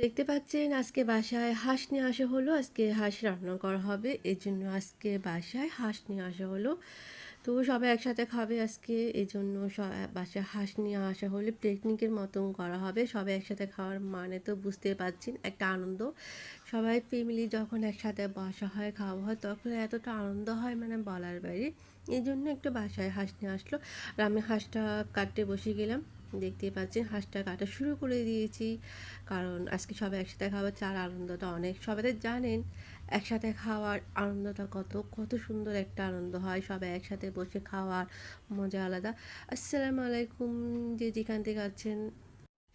দেখতে পাচ্ছেন আজকে বাসায় হাঁস নিয়ে আসা হলো। আজকে হাঁস রান্না করা হবে। এজন্য আজকে বাসায় হাঁস নিয়ে আসা হলো। তো সবাই একসাথে খাবে আজকে। এজন্য বাসায় হাঁস নিয়ে আসা হলে পিকনিকের মতন করা হবে। সবাই একসাথে খাওয়ার মানে তো বুঝতেই পারছেন একটা আনন্দ। সবাই ফ্যামিলি যখন একসাথে বসা হয়, খাওয়া হয় তখন এতটা আনন্দ হয় মানে বলার বাইরে। এজন্য একটু বাসায় হাঁস নিয়ে আসলো। আর আমি হাঁসটা কাটতে বসে গেলাম। দেখতেই পাচ্ছেন হাঁসটা কাটা শুরু করে দিয়েছি। কারণ আজকে সবাই একসাথে খাওয়ার চার আনন্দটা অনেক। সবাই তো জানেন একসাথে খাওয়ার আনন্দটা কত সুন্দর একটা আনন্দ হয়। সবাই একসাথে বসে খাওয়ার মজা আলাদা। আসসালামু আলাইকুম, যে যেখান থেকে আছেন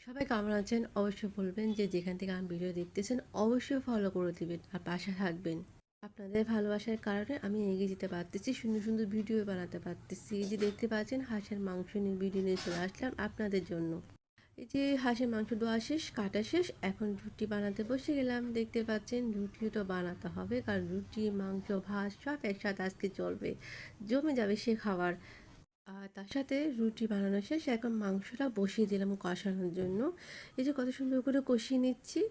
সবাই কেমন আছেন অবশ্যই বলবেন। যে যেখান থেকে আমি ভিডিও দেখতেছেন অবশ্যই ফলো করে দিবেন আর পাশে থাকবেন। আপনাদের ভালোবাসার কারণে আমি এগিয়ে যেতে পারতেছি, সুন্দর সুন্দর ভিডিও বানাতে পারতেছি। এই যে দেখতে পাচ্ছেন হাঁসের মাংস নিয়ে ভিডিও নিয়ে চলে আসলাম আপনাদের জন্য। এই যে হাঁসের মাংস ধোয়া শেষ, কাটা শেষ, এখন রুটি বানাতে বসে গেলাম। দেখতে পাচ্ছেন রুটিও তো বানাতে হবে, কারণ রুটি মাংস ভাত সব একসাথে আজকে চলবে, জমে যাবে সে খাবার। আর তার সাথে রুটি বানানো শেষ, এখন মাংসটা বসিয়ে দিলাম কষানোর জন্য। এই যে কত সুন্দর করে কষিয়ে নিচ্ছি।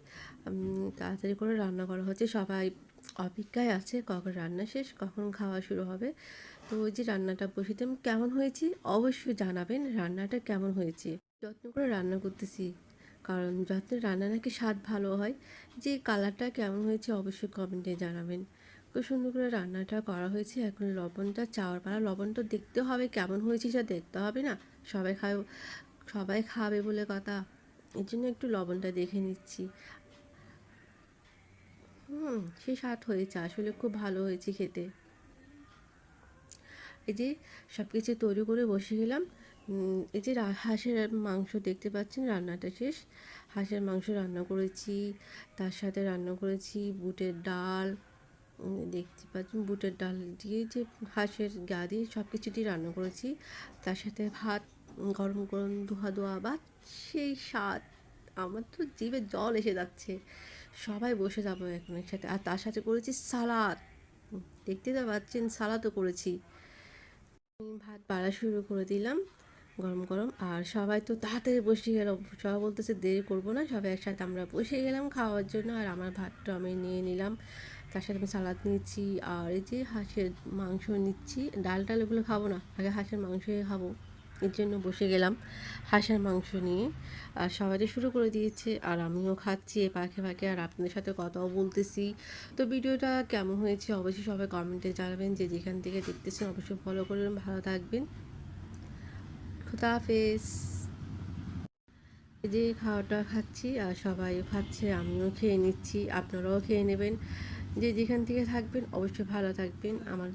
তাড়াতাড়ি করে রান্না করা হচ্ছে, সবাই অপেক্ষায় আছে কখন রান্না শেষ, কখন খাওয়া শুরু হবে। তো ওই যে রান্নাটা বসিয়ে দিলাম, কেমন হয়েছে অবশ্যই জানাবেন রান্নাটা কেমন হয়েছে। যত্ন করে রান্না করতেছি, কারণ যত্নে রান্না নাকি স্বাদ ভালো হয়। যে কালারটা কেমন হয়েছে অবশ্যই কমেন্টে জানাবেন। খুব সুন্দর করে রান্নাটা করা হয়েছে, এখন লবণটা চাওয়ার পালা। লবণটা দেখতে হবে কেমন হয়েছে, সেটা দেখতে হবে না? সবাই খায়, সবাই খাবে বলে কথা, এর জন্য একটু লবণটা দেখে নিচ্ছি। সে স্বাদ হয়েছে, আসলে খুব ভালো হয়েছে খেতে। এই যে সব কিছু তৈরি করে বসে গেলাম। এই যে হাঁসের মাংস দেখতে পাচ্ছেন, রান্নাটা শেষ। হাঁসের মাংস রান্না করেছি, তার সাথে রান্না করেছি বুটের ডাল। দেখতে পাচ্ছেন বুটের ডাল দিয়ে যে হাঁসের গা দিয়ে সব কিছু দিয়ে রান্না করেছি। তার সাথে ভাত, গরম গরম ধোয়া ধোয়া ভাত, সেই স্বাদ। আমার তো জিভে জল এসে যাচ্ছে। সবাই বসে যাবো এখন একসাথে। আর তার সাথে করেছি সালাদ। দেখতে তো পাচ্ছেন সালাদও করেছি। ভাত বাড়া শুরু করে দিলাম গরম গরম। আর সবাই তো তাড়াতাড়ি বসে গেল, সবাই বলতেছে দেরি করবো না, সবাই একসাথে আমরা বসে গেলাম খাওয়ার জন্য। আর আমার ভাতটা আমি নিয়ে নিলাম, তার সাথে আমি সালাদ নিচ্ছি। আর এই যে হাঁসের মাংস নিচ্ছি, ডাল টাল এগুলো খাবো না, আগে হাঁসের মাংসই খাবো। এর জন্য বসে গেলাম হাঁসের মাংস নিয়ে। আর সবাই তো শুরু করে দিয়েছে আর আমিও খাচ্ছি এ পাখে পাখে, আর আপনাদের সাথে কথাও বলতেছি। তো ভিডিওটা কেমন হয়েছে অবশ্যই সবাই কমেন্টে জানাবেন। যে যেখান থেকে দেখতেছেন অবশ্যই ফলো করবেন। ভালো থাকবেন, খুদা হাফেজ। এই যে খাওয়াটা খাচ্ছি আর সবাইও খাচ্ছে, আমিও খেয়ে নিচ্ছি, আপনারাও খেয়ে নেবেন। যে যেখান থেকে থাকবেন অবশ্যই ভালো থাকবেন। আমার